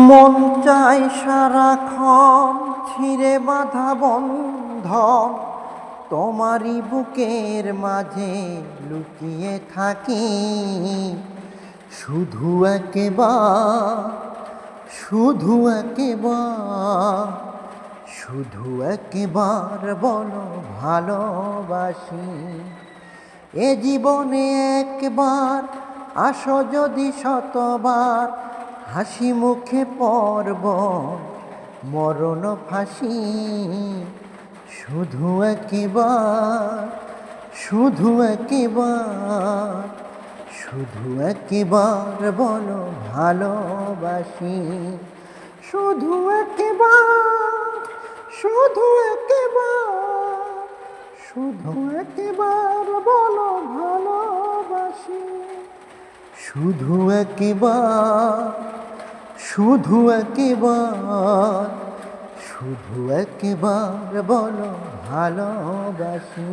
মন চাই সারাক্ষণ ছিঁড়ে বাঁধা বন্ধন, তোমারই বুকের মাঝে লুকিয়ে থাকি। শুধু একবার, শুধু একবার, শুধু একবার বলো ভালোবাসি। এ জীবনে একবার আসো যদি শতবার, হাসি মুখে পড়ব মরণ ফাঁসি। শুধু একবার, শুধু একবার, শুধু একবার বলো ভালোবাসি। শুধু একবার, শুধু একবার, শুধু একবার বলো ভালোবাসি। শুধু একবার, শুধু একবার, শুধু একবার বলো ভালোবাসি।